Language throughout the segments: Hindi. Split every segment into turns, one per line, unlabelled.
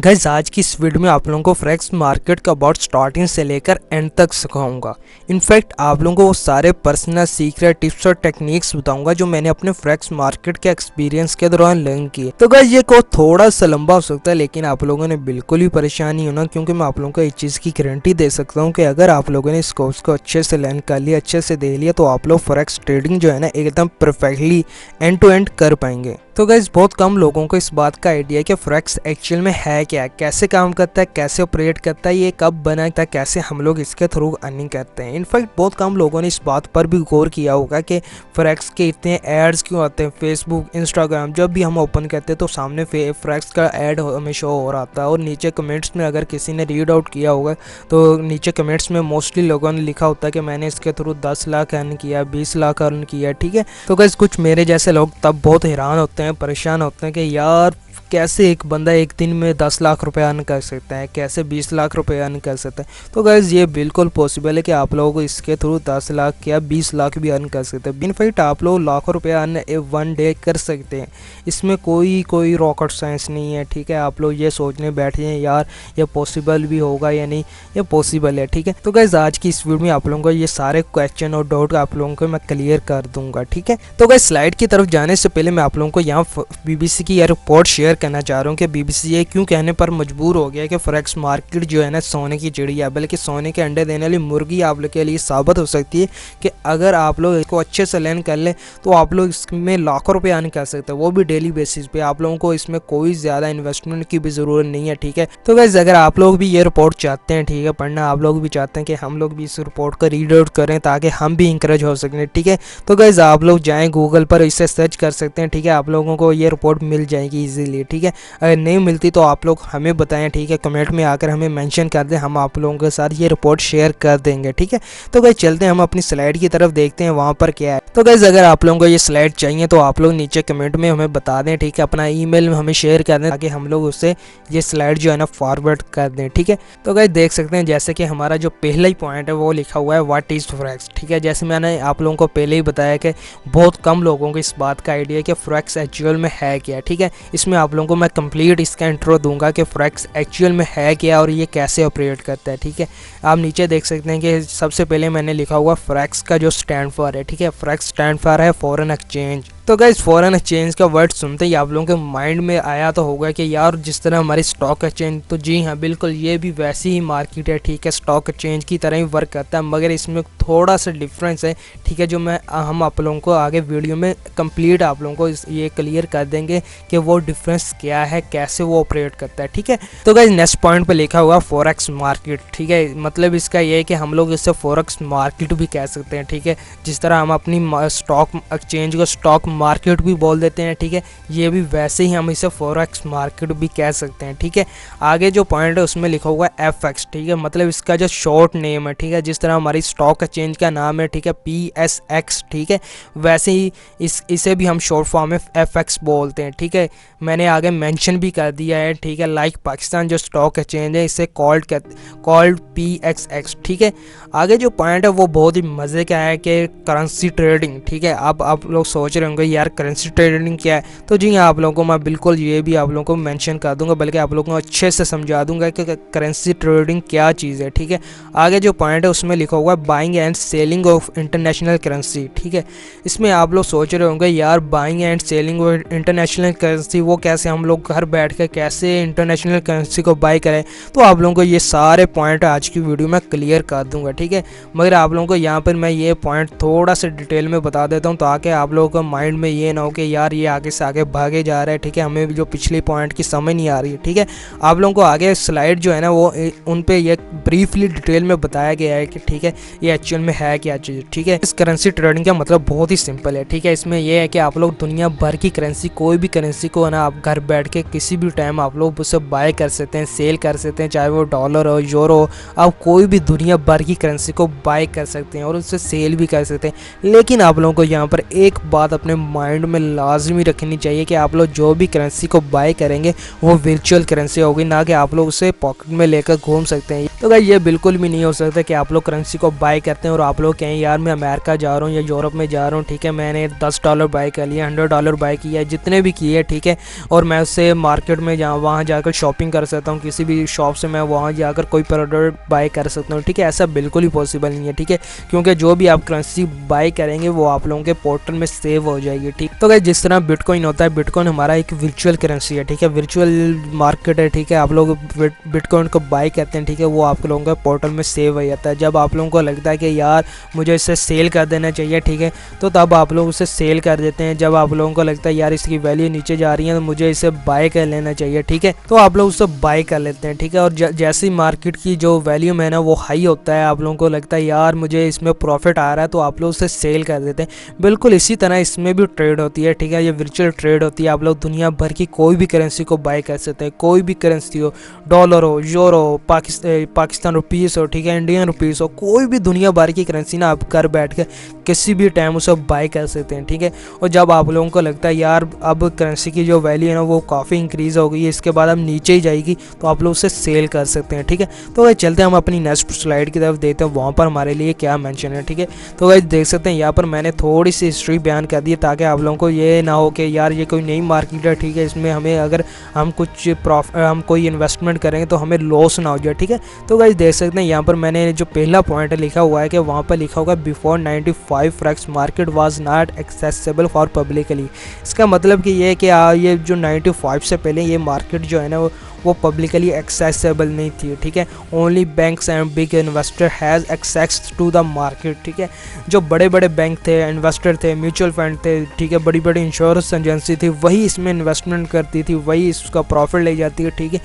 गाइस आज की इस वीडियो में आप लोगों को फॉरेक्स मार्केट का अबाउट स्टार्टिंग से लेकर एंड तक सिखाऊंगा। इनफैक्ट आप लोगों को वो सारे पर्सनल सीक्रेट टिप्स और टेक्निक्स बताऊंगा जो मैंने अपने फॉरेक्स मार्केट के एक्सपीरियंस के दौरान लर्न किए। तो गाइस ये को थोड़ा सा लंबा हो सकता है, लेकिन आप लोगों ने बिल्कुल भी परेशान नहीं होना, क्योंकि मैं आप लोगों को इस चीज़ की गारंटी दे सकता हूँ कि अगर आप लोगों ने इस कोर्स को अच्छे से लर्न कर लिया, अच्छे से दे लिया, तो आप लोग फॉरेक्स ट्रेडिंग जो है ना एकदम परफेक्टली एंड टू एंड कर पाएंगे। तो गाइस बहुत कम लोगों को इस बात का आइडिया है कि फॉरेक्स एक्चुअल में है क्या, कैसे काम करता है, कैसे ऑपरेट करता है, ये कब बना था, कैसे हम लोग इसके थ्रू अर्निंग करते हैं। इनफैक्ट बहुत कम लोगों ने इस बात पर भी गौर किया होगा कि फॉरेक्स के इतने एड्स क्यों आते हैं। फेसबुक, इंस्टाग्राम जब भी हम ओपन करते हैं तो सामने फॉरेक्स का ऐड हमें शो हो रहा था, और नीचे कमेंट्स में अगर किसी ने रीड आउट किया होगा तो नीचे कमेंट्स में मोस्टली लोगों ने लिखा होता है कि मैंने इसके थ्रू 10 लाख अर्न किया, 20 लाख अर्न किया। ठीक है, तो गाइस कुछ मेरे जैसे लोग तब बहुत हैरान होते हैं, परेशान होते हैं कि यार कैसे एक बंदा एक दिन में 10 लाख रुपए अर्न कर सकता है, कैसे 20 लाख रुपए अर्न कर सकता है। तो गाइस ये बिल्कुल पॉसिबल है कि आप लोगों को इसके थ्रू 10 लाख या 20 लाख भी अर्न कर सकते हैं। इनफैक्ट आप लोग लाखों रुपए अर्न वन डे कर सकते हैं, इसमें कोई रॉकेट साइंस नहीं है। ठीक है, आप लोग ये सोचने बैठे हैं यार ये पॉसिबल भी होगा या नहीं, ये पॉसिबल है। ठीक है, तो गाइस आज की इस वीडियो में आप लोगों को ये सारे क्वेश्चन और डाउट आप लोगों को मैं क्लियर कर दूंगा। ठीक है, तो गाइस स्लाइड की तरफ जाने से पहले मैं आप लोगों को यहाँ BBC की रिपोर्ट शेयर करना चाह रहा हूँ कि BBC ये क्यों कहने पर मजबूर हो गया कि फॉरेक्स मार्केट जो है ना सोने की चिड़िया, बल्कि सोने के अंडे देने वाली मुर्गी आप लोग के लिए साबित हो सकती है कि अगर आप लोग इसको अच्छे से लर्न कर ले तो आप लोग इसमें लाखों रुपए अर्न कर सकते हैं, वो भी डेली बेसिस पे। आप लोगों को इसमें कोई ज़्यादा इन्वेस्टमेंट की भी ज़रूरत नहीं है। ठीक है, तो गाइस अगर आप लोग भी ये रिपोर्ट चाहते हैं, ठीक है, पढ़ना, आप लोग भी चाहते हैं कि हम लोग भी इस रिपोर्ट को रीड आउट करें ताकि हम भी इंकरेज हो सकें। ठीक है, तो गाइस आप लोग जाएँ गूगल पर, इसे सर्च कर सकते हैं। ठीक है, आप लोगों को ये रिपोर्ट मिल जाएगी ईजिली। ठीक है, अगर नहीं मिलती तो आप लोग हमें बताएं। ठीक है, कमेंट में आकर हमें मेंशन कर दें, हम आप लोगों के साथ ये रिपोर्ट शेयर कर देंगे। ठीक है, तो गाइस चलते हैं हम अपनी स्लाइड की तरफ, देखते हैं वहाँ पर क्या है। तो गाइस अगर आप लोगों को ये स्लाइड चाहिए तो आप लोग नीचे कमेंट में हमें बता दें। ठीक है, अपना ईमेल में हमें शेयर कर दें ताकि हम लोग उससे ये स्लाइड जो है ना फॉरवर्ड कर दें। ठीक है, तो गाइस देख सकते हैं जैसे कि हमारा जो पहला ही पॉइंट है वो लिखा हुआ है व्हाट इज़ फॉरेक्स। ठीक है, जैसे मैंने आप लोगों को पहले ही बताया कि बहुत कम लोगों को इस बात का आइडिया है कि फॉरेक्स एक्चुअल में है क्या। ठीक है, इसमें आप लोगों को मैं कंप्लीट इसका इंट्रो दूंगा कि फॉरेक्स एक्चुअल में है क्या और ये कैसे ऑपरेट करता है। ठीक है, आप नीचे देख सकते हैं कि सबसे पहले मैंने लिखा हुआ फॉरेक्स का जो स्टैंड फॉर है। ठीक है, फॉरेक्स स्टैंड फॉर है फॉरेन एक्सचेंज। तो गाइस फॉरेन एक्सचेंज का वर्ड सुनते ही आप लोगों के माइंड में आया तो होगा कि यार जिस तरह हमारी स्टॉक एक्सचेंज, तो जी हाँ बिल्कुल ये भी वैसी ही मार्केट है। ठीक है, स्टॉक एक्सचेंज की तरह ही वर्क करता है, मगर इसमें थोड़ा सा डिफरेंस है। ठीक है, जो हम आप लोगों को आगे वीडियो में कंप्लीट आप लोगों को ये क्लियर कर देंगे कि वो डिफरेंस क्या है, कैसे वो ऑपरेट करता है। ठीक है, तो गाइस नेक्स्ट पॉइंट पे लिखा हुआ फॉरेक्स मार्केट। ठीक है, मतलब इसका ये है कि हम लोग इससे फॉरेक्स मार्केट भी कह सकते हैं। ठीक है, जिस तरह हम अपनी स्टॉक एक्सचेंज को स्टॉक मार्केट भी बोल देते हैं। ठीक है, ये भी वैसे ही हम इसे फॉरेक्स मार्केट भी कह सकते हैं। ठीक है, आगे जो पॉइंट है उसमें लिखा हुआ है FX। ठीक है, मतलब इसका जो शॉर्ट नेम है। ठीक है, जिस तरह हमारी स्टॉक एक्सचेंज का नाम है, ठीक है, PSX। ठीक है, वैसे ही इसे भी हम शॉर्ट फॉर्म में FX बोलते हैं। ठीक है, मैंने आगे मेंशन भी कर दिया है। ठीक है, लाइक पाकिस्तान जो स्टॉक एक्सचेंज है इसे कॉल्ड PXX। ठीक है, आगे जो पॉइंट है वो बहुत ही मज़े का है कि करेंसी ट्रेडिंग। ठीक है, अब आप लोग सोच रहे होंगे यार करेंसी ट्रेडिंग क्या है, तो जी आप लोगों को मैं बिल्कुल ये भी आप लोगों को मेंशन कर दूंगा, बल्कि आप लोगों को अच्छे से समझा दूंगा कि करेंसी ट्रेडिंग क्या चीज़ है। ठीक है, आगे जो पॉइंट है उसमें लिखा हुआ है buying and selling of international currency. ठीक है, इसमें आप लोग सोच रहे होंगे यार buying and selling of international currency वो कैसे, हम लोग घर बैठ कर कैसे इंटरनेशनल करेंसी को बाई करें, तो आप लोगों को ये सारे पॉइंट आज की वीडियो में क्लियर कर दूंगा। ठीक है, मगर आप लोगों को यहाँ पर मैं ये पॉइंट थोड़ा सा डिटेल में बता देता हूँ ताकि आप लोगों को माइंड में ये ना हो कि यार ये आगे से आगे भागे जा रहा है। ठीक है, हमें भी जो पिछली पॉइंट की समझ नहीं आ रही है। ठीक है, आप लोगों को आगे स्लाइड जो है ना वो उन पे ये ब्रीफली डिटेल में बताया गया है कि ठीक है ये एक्चुअल में है क्या चीज़। ठीक है, इस करेंसी ट्रेडिंग का मतलब बहुत ही सिंपल है। ठीक है, इसमें यह है कि आप लोग दुनिया भर की करेंसी, कोई भी करेंसी को ना आप घर बैठ के किसी भी टाइम आप लोग उसे बाय कर सकते हैं, सेल कर सकते हैं, चाहे वो डॉलर हो, यूरो हो, आप कोई भी दुनिया भर की करेंसी को बाय कर सकते हैं और उससे सेल भी कर सकते हैं। लेकिन आप लोगों को यहाँ पर एक बात अपने माइंड में लाजमी रखनी चाहिए कि आप लोग जो भी करेंसी को बाय करेंगे वो वर्चुअल करेंसी होगी, ना कि आप लोग उसे पॉकेट में लेकर घूम सकते हैं। तो गाइस ये बिल्कुल भी नहीं हो सकता कि आप लोग करेंसी को बाय करते हैं और आप लोग कहें यार मैं अमेरिका जा रहा हूँ या यूरोप में जा रहा हूँ, ठीक है, मैंने $10 बाय कर लिया, $100 बाय किया, जितने भी किए, ठीक है, और मैं उससे मार्केट में वहाँ जाकर शॉपिंग कर सकता हूँ, किसी भी शॉप से मैं वहाँ जाकर कोई प्रोडक्ट बाय कर सकता हूँ, ठीक है। ऐसा बिल्कुल ही पॉसिबल नहीं है, ठीक है, क्योंकि जो भी आप करेंसी बाय करेंगे वो आप लोगों के पोर्टल में सेव हो जाएगी, ठीक। तो गाइस जिस तरह बिटकॉइन होता है, बिटकॉइन हमारा एक वर्चुअल करेंसी है, ठीक है, वर्चुअल मार्केट है, ठीक है। आप लोग बिटकॉइन को बाय करते हैं, ठीक है, वो आप लोगों के पोर्टल में सेव हो जाता है। जब आप लोगों को लगता है कि यार मुझे इसे सेल कर देना चाहिए, ठीक है, तो तब आप लोग उसे सेल कर देते हैं। जब आप लोगों को लगता है यार इसकी वैल्यू नीचे जा रही है तो मुझे इसे बाय कर लेना चाहिए, ठीक है, तो आप लोग उसे बाय कर लेते हैं, ठीक है। और जैसी मार्केट की जो वैल्यू है ना वो हाई होता है, आप लोगों को लगता है यार मुझे इसमें प्रॉफिट आ रहा है, तो आप लोग उसे सेल कर देते हैं। बिल्कुल इसी तरह इसमें भी ट्रेड होती है, ठीक है, ये वर्चुअल ट्रेड होती है। आप लोग दुनिया भर की कोई भी करेंसी को बाय कर सकते हैं, कोई भी करेंसी हो, डॉलर हो, यूरो हो, पाकिस्तान रुपीस हो, ठीक है, इंडियन रुपीस हो, कोई भी दुनिया भर की करेंसी ना आप घर बैठ के किसी भी टाइम उसे बाय कर सकते हैं, ठीक है। और जब आप लोगों को लगता है यार अब करेंसी की जो वैल्यू है ना वो काफ़ी इंक्रीज़ हो गई है, इसके बाद अब नीचे ही जाएगी, तो आप लोग उसे सेल कर सकते हैं, ठीक है। तो भाई चलते हैं हम अपनी नेक्स्ट स्लाइड की तरफ, देते हैं वहाँ पर हमारे लिए क्या मेंशन है, ठीक है। तो भाई देख सकते हैं यहाँ पर मैंने थोड़ी सी हिस्ट्री बयान कर दी है ताकि आप लोगों को ये ना हो कि यार ये कोई नई मार्केट है, ठीक है, इसमें हमें अगर हम हम कोई इन्वेस्टमेंट करेंगे तो हमें लॉस ना हो जाए, ठीक है। तो गाइस देख सकते हैं यहाँ पर मैंने जो पहला पॉइंट लिखा हुआ है कि वहाँ पर लिखा होगा before 95 forex market was not accessible for publicly. इसका मतलब कि ये है कि ये जो 95 से पहले ये मार्केट जो है ना वो पब्लिकली एक्सेसिबल नहीं थी, ठीक है। Only banks and big investor has access to the market, ठीक है। जो बड़े बड़े बैंक थे, इन्वेस्टर थे, म्यूचुअल फंड थे, ठीक है, बड़ी बड़ी इंश्योरेंस एजेंसी थी, वही इसमें इन्वेस्टमेंट करती थी, वही इसका प्रॉफिट ले जाती है, ठीक है।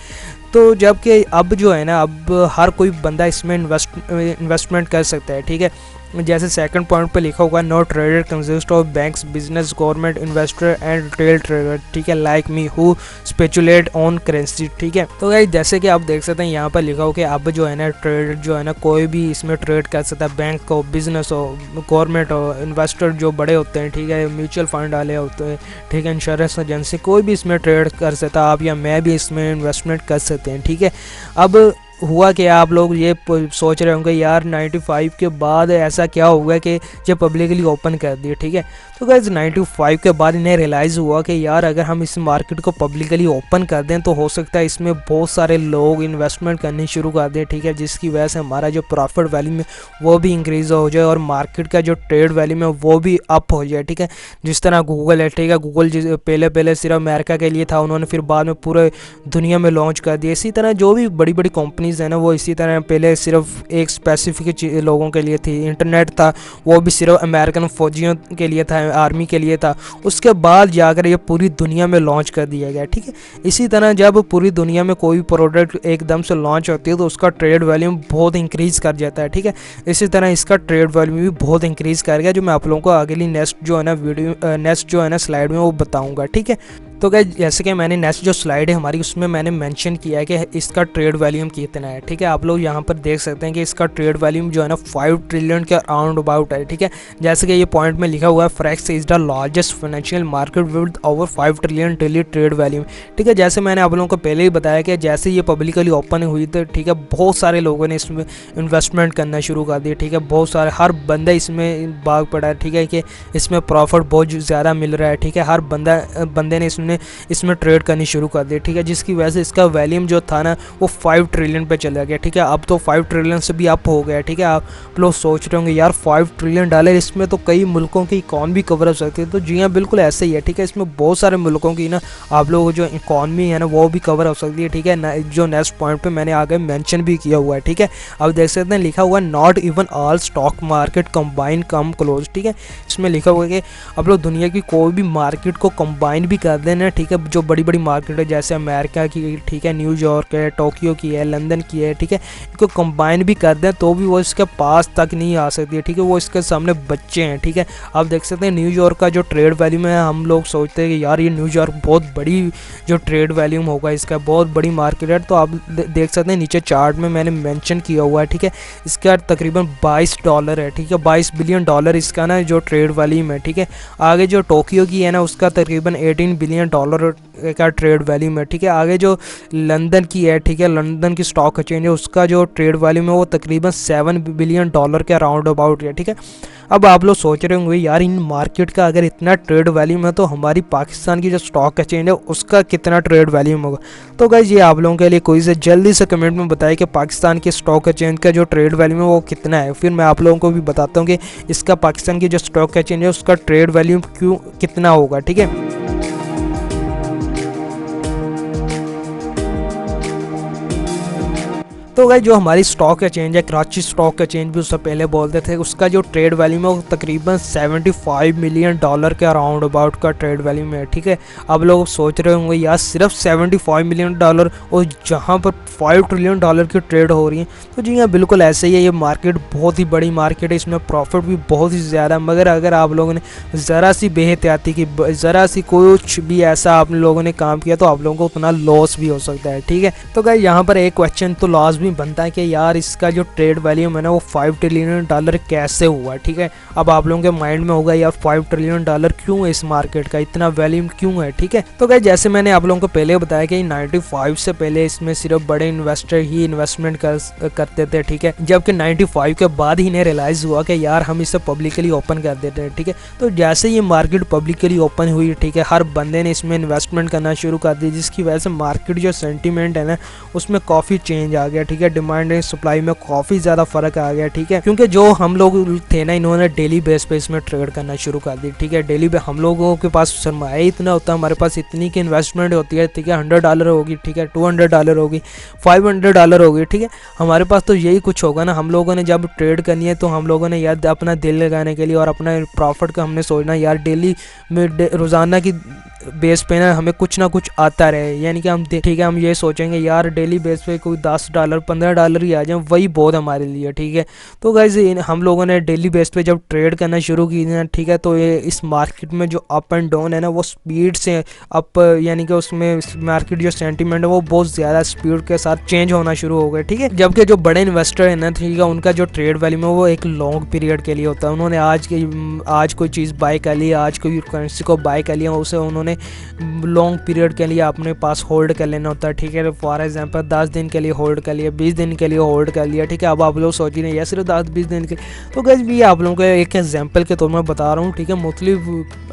तो जबकि अब जो है ना अब हर कोई बंदा इसमें इन्वेस्टमेंट कर सकता है, ठीक है। जैसे सेकंड पॉइंट पे लिखा हुआ no trader consist of banks, business, government, investor and retail trader, ठीक है, like me who speculate on currency, ठीक है। तो गाइस जैसे कि आप देख सकते हैं यहाँ पर लिखा हो कि अब जो है ना ट्रेडर जो है ना कोई भी इसमें ट्रेड कर सकता है, बैंक हो, बिजनेस हो, गवर्नमेंट हो, इन्वेस्टर जो बड़े होते हैं, ठीक है, म्यूचुअल फंड वाले होते हैं, ठीक है, इंश्योरेंस एजेंसी, कोई भी इसमें ट्रेड कर सकता है, आप या मैं भी इसमें इन्वेस्टमेंट कर सकते हैं, ठीक है। अब हुआ कि आप लोग ये सोच रहे होंगे यार 95 के बाद ऐसा क्या होगा कि जब पब्लिकली ओपन कर दिए, ठीक है। तो गाइस 95 के बाद इन्हें रियलाइज़ हुआ कि यार अगर हम इस मार्केट को पब्लिकली ओपन कर दें तो हो सकता है इसमें बहुत सारे लोग इन्वेस्टमेंट करनी शुरू कर दें, ठीक है, जिसकी वजह से हमारा जो प्रॉफिट वैल्यू में वो भी इंक्रीज़ हो जाए और मार्केट का जो ट्रेड वैल्यू में वो भी अप हो जाए, ठीक है। जिस तरह गूगल है, ठीक है, गूगल पहले सिर्फ अमेरिका के लिए था, उन्होंने फिर बाद में पूरे दुनिया में लॉन्च कर दिया। इसी तरह जो भी बड़ी बड़ी कंपनीज़ हैं ना वो इसी तरह पहले सिर्फ एक स्पेसिफिक लोगों के लिए थी। इंटरनेट था वो भी सिर्फ अमेरिकन फौजियों के लिए था, आर्मी के लिए था, उसके बाद जाकर ये पूरी दुनिया में लॉन्च कर दिया गया, ठीक है। इसी तरह जब पूरी दुनिया में कोई प्रोडक्ट एकदम से लॉन्च होती है तो उसका ट्रेड वैल्यू बहुत इंक्रीज़ कर जाता है, ठीक है। इसी तरह इसका ट्रेड वैल्यू भी बहुत इंक्रीज़ कर गया, जो मैं आप लोगों को अगली नेक्स्ट जो है ना स्लाइड में वो बताऊँगा, ठीक है। तो गाइस जैसे कि मैंने नेक्स्ट जो स्लाइड है हमारी उसमें मैंने मेंशन किया है कि इसका ट्रेड वॉल्यूम कितना है, ठीक है। आप लोग यहाँ पर देख सकते हैं कि इसका ट्रेड वॉल्यूम जो है ना 5 ट्रिलियन के अराउंड अबाउट है, ठीक है। जैसे कि ये पॉइंट में लिखा हुआ है forex is the largest financial market with over 5 trillion daily trade volume, ठीक है। जैसे मैंने आप लोगों को पहले ही बताया कि जैसे ये पब्लिकली ओपन हुई तो ठीक है बहुत सारे लोगों ने इसमें इन्वेस्टमेंट करना शुरू कर दिया, ठीक है। बहुत सारे हर बंदा इसमें भाग पड़ा है, ठीक है, कि इसमें प्रॉफिट बहुत ज़्यादा मिल रहा है, ठीक है। हर बंदे ने इसमें ट्रेड करनी शुरू कर दी, ठीक है, जिसकी वजह से इसका वैल्यूम जो था ना वो 5 ट्रिलियन पे चला गया, ठीक है। अब तो 5 ट्रिलियन से भी अप हो गया, ठीक है। आप लोग सोच रहे होंगे यार 5 ट्रिलियन डॉलर इसमें तो कई मुल्कों की इकॉनमी कवर हो सकती है, तो जी हाँ बिल्कुल ऐसे ही है, ठीक है। इसमें बहुत सारे मुल्कों की ना आप लोगों जो इकॉनमी है ना वो भी कवर हो सकती है, ठीक है। जो नेक्स्ट पॉइंट पे मैंने आगे मेंशन भी किया हुआ है, ठीक है। अब देख सकते हैं लिखा हुआ not even all stock market combine come close, ठीक है। इसमें लिखा हुआ है कि आप लोग दुनिया की कोई भी मार्केट को कंबाइन भी कर दें लंदन है, ठीक है, जो बड़ी बड़ी मार्केट है जैसे अमेरिका की, ठीक है, न्यूयॉर्क है, टोक्यो की है, लंदन की है, ठीक है, इनको कंबाइन भी कर दें तो भी वो इसके पास तक नहीं आ सकती है, ठीक है, वो इसके सामने बच्चे हैं, ठीक है। आप देख सकते हैं न्यूयॉर्क का जो ट्रेड वैल्यूम है, हम लोग सोचते हैं कि यार ये न्यूयॉर्क बहुत बड़ी जो ट्रेड वैल्यूम होगा इसका, बहुत बड़ी मार्केट है। तो आप देख सकते हैं नीचे चार्ट में मैंने मेंशन किया हुआ है, ठीक है, इसका तकरीबन $22 है, ठीक है, $22 बिलियन इसका ना जो ट्रेड वैल्यूम है, ठीक है। आगे जो टोक्यो की है ना उसका तकरीबन $18 बिलियन का ट्रेड वैल्यूम है, ठीक है। आगे जो लंदन की है, ठीक है, लंदन की स्टॉक एक्सचेंज है, उसका जो ट्रेड वैल्यूम है वो तकरीबन $7 बिलियन के अराउंड अबाउट है, ठीक है। अब आप लोग सोच रहे होंगे यार इन मार्केट का अगर इतना ट्रेड वैल्यूम है तो हमारी पाकिस्तान की जो स्टॉक एक्सचेंज है उसका कितना ट्रेड वैल्यूम होगा। तो गाइस ये आप लोगों के लिए क्विज है, जल्दी से कमेंट में बताइए कि पाकिस्तान के स्टॉक एक्सचेंज का जो ट्रेड वैल्यूम है वो कितना है। फिर मैं आप लोगों को भी बताता हूँ कि इसका पाकिस्तान की जो स्टॉक एक्सचेंज है उसका ट्रेड वैल्यूम कितना होगा, ठीक है। तो गाइस जो हमारी स्टॉक एक्सचेंज है, कराची स्टॉक एक्सचेंज भी उससे पहले बोलते थे, उसका जो ट्रेड वैल्यूम है वो तकरीबन $75 मिलियन के अराउंड अबाउट का ट्रेड वैल्यूम है, ठीक है। अब लोग सोच रहे होंगे यार सिर्फ $75 मिलियन और जहां पर $5 ट्रिलियन की ट्रेड हो रही है। तो जी हाँ, बिल्कुल ऐसे ही है, ये मार्केट बहुत ही बड़ी मार्केट है, इसमें प्रॉफिट भी बहुत ही ज़्यादा। मगर अगर आप लोगों ने ज़रा सी बेहतियाती की, ज़रा सी कुछ भी ऐसा आप लोगों ने काम किया तो आप लोगों को उतना लॉस भी हो सकता है, ठीक है। तो गाइस यहाँ पर एक क्वेश्चन तो लॉस बनता है कि यार इसका जो ट्रेड वैल्यूम है ना वो $5 ट्रिलियन कैसे हुआ, ठीक है। अब आप लोगों के माइंड में होगा यार $5 ट्रिलियन क्यों है, इस मार्केट का इतना वैल्यूम क्यों है, ठीक है। तो गाइस जैसे मैंने आप लोगों को पहले बताया कि 95 से पहले इसमें सिर्फ बड़े इन्वेस्टर ही इन्वेस्टमेंट करते थे, ठीक है। जबकि 95 के बाद ही इन्हें रियलाइज हुआ कि यार हम इसे पब्लिकली ओपन कर देते हैं, ठीक है। तो जैसे ये मार्केट पब्लिकली ओपन हुई, ठीक है, हर बंदे ने इसमें इन्वेस्टमेंट करना शुरू कर दी, जिसकी वजह से मार्केट जो सेंटीमेंट है ना उसमें काफ़ी चेंज आ गया, ठीक है। डिमांड एंड सप्लाई में काफ़ी ज़्यादा फर्क आ गया, ठीक है, क्योंकि जो हम लोग थे ना इन्होंने डेली बेस पे इसमें ट्रेड करना शुरू कर दी, ठीक है। डेली पे हम लोगों के पास सरमाया इतना होता है, हमारे पास इतनी की इन्वेस्टमेंट होती है, ठीक है, $100 होगी, ठीक है, $200 होगी, $500 होगी, ठीक है। हमारे पास तो यही कुछ होगा ना। हम लोगों ने जब ट्रेड करनी है तो हम लोगों ने यार अपना दिल लगाने के लिए और अपना प्रॉफिट का हमने सोचना यार डेली में रोज़ाना की बेस पे ना हमें कुछ ना कुछ आता रहे, यानी कि हम ठीक है हम ये सोचेंगे यार डेली बेस पे कोई $10 $15 ही आ जाए वही बहुत हमारे लिए, ठीक है। तो गाइस हम लोगों ने डेली बेस पे जब ट्रेड करना शुरू की ना, ठीक है, तो ये इस मार्केट में जो अप एंड डाउन है ना वो स्पीड से अप, यानी कि उसमें मार्केट जो सेंटीमेंट है वो बहुत ज़्यादा स्पीड के साथ चेंज होना शुरू हो गए, ठीक है। जबकि जो बड़े इन्वेस्टर है ना, ठीक है, उनका जो ट्रेड वैल्यूम है वो एक लॉन्ग पीरियड के लिए होता है। उन्होंने आज कोई चीज़ बाय कर ली, आज कोई करेंसी को बाय कर लिया, उसे उन्होंने लॉन्ग पीरियड के लिए अपने पास होल्ड कर लेना होता है, ठीक है। फॉर एग्जांपल 10 दिन के लिए होल्ड कर लिया, 20 दिन के लिए होल्ड कर लिया, ठीक है। अब आप लोग सोच रहे हैं सिर्फ 10-20 दिन के, तो गाइस भी आप लोगों को एक एग्जांपल के तौर में बता रहा हूँ, ठीक है। मुख्तलिफ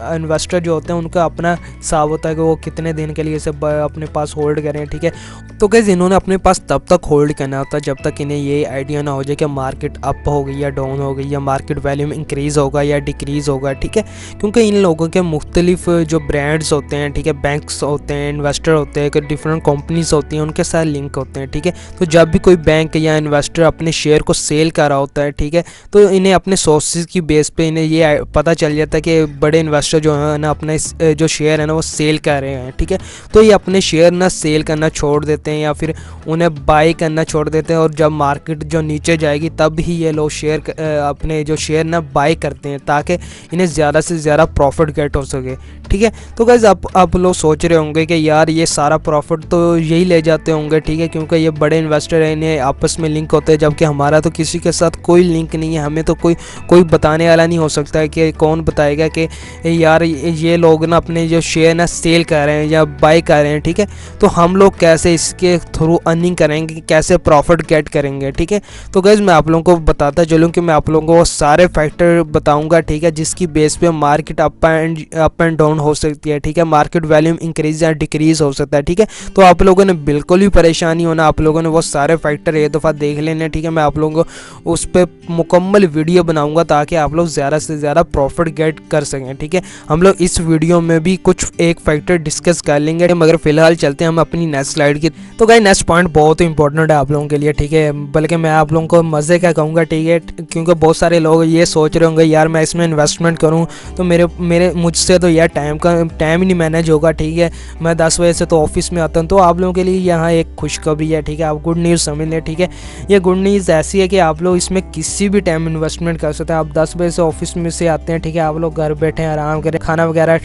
इन्वेस्टर जो होते हैं उनका अपना हिसाब होता है कि वो कितने दिन के लिए इसे अपने पास होल्ड करें, ठीक है। तो गाइस इन्होंने अपने पास तब तक होल्ड करना होता है जब तक इन्हें ये आइडिया ना हो जाए कि मार्केट अप हो गई या डाउन हो गई, या मार्केट वैल्यूम इंक्रीज़ होगा या डिक्रीज़ होगा, ठीक है। क्योंकि इन लोगों के मुख्तलिफ जो ब्रांड्स होते हैं, ठीक है, बैंक्स होते हैं, इन्वेस्टर होते हैं, डिफरेंट कंपनीज होती हैं, उनके साथ लिंक होते हैं, ठीक है। तो जब भी कोई बैंक या इन्वेस्टर अपने शेयर को सेल कर रहा होता है, ठीक है, तो इन्हें अपने सोर्सेज की बेस पे इन्हें ये पता चल जाता है कि बड़े इन्वेस्टर जो है ना अपने जो शेयर है ना वो सेल कर रहे हैं, ठीक है। तो ये अपने शेयर ना सेल करना छोड़ देते हैं या फिर उन्हें बाय करना छोड़ देते हैं, और जब मार्केट जो नीचे जाएगी तब ही ये लोग अपने जो शेयर ना बाय करते हैं ताकि इन्हें ज़्यादा से ज़्यादा प्रॉफिट गेट हो सके, ठीक है। तो गाइस आप लोग सोच रहे होंगे कि यार ये सारा प्रॉफिट तो यही ले जाते होंगे, ठीक है, क्योंकि ये बड़े इन्वेस्टर हैं, इन्हें आपस में लिंक होते हैं, जबकि हमारा तो किसी के साथ कोई लिंक नहीं है। हमें तो कोई बताने वाला नहीं हो सकता है कि कौन बताएगा कि यार ये लोग ना अपने जो शेयर ना सेल कर रहे हैं या बाय कर रहे हैं, ठीक है। तो हम लोग कैसे इसके थ्रू अर्निंग करेंगे, कैसे प्रॉफिट गेट करेंगे, ठीक है। तो गाइस मैं आप लोगों को बताता चलूँ कि मैं आप लोगों को वो सारे फैक्टर बताऊँगा, ठीक है, जिसकी बेस पे मार्केट अप एंड डाउन हो सकती है, ठीक है, मार्केट वैल्यूम इंक्रीज या डिक्रीज हो सकता है, ठीक है। तो आप लोगों ने बिल्कुल भी परेशानी होना, आप लोगों ने वो सारे सारे फैक्टर एक दफ़ा देख लेने, ठीक है। मैं आप लोगों को उस पर मुकम्मल वीडियो बनाऊंगा ताकि आप लोग ज़्यादा से ज़्यादा प्रॉफिट गेट कर सकें, ठीक है। हम लोग इस वीडियो में भी कुछ एक फैक्टर डिस्कस कर लेंगे, मगर फिलहाल चलते हैं हम अपनी नेक्स्ट स्लाइड की। तो गाइस नेक्स्ट पॉइंट बहुत ही इंपॉर्टेंट है आप लोगों के लिए, ठीक है, बल्कि मैं आप लोगों को मज़े का कहूँगा, ठीक है, क्योंकि बहुत सारे लोग ये सोच रहे होंगे यार मैं इसमें इन्वेस्टमेंट करूँ तो मेरे मुझसे तो यार टाइम ही नहीं मैनेज होगा, ठीक है। मैं 10 बजे से तो ऑफिस में आता हूँ। तो आप लोगों के लिए यहाँ एक खुशखबरी है, ठीक है, आप गुड न्यूज़ समझ लें, ठीक है। ये गुड न्यूज़ ऐसी है कि आप लोग इसमें किसी भी टाइम इन्वेस्टमेंट कर सकते हैं। आप 10 बजे से ऑफिस में से आते हैं, ठीक है, आप लोग घर बैठे आराम करें, खाना वगैरह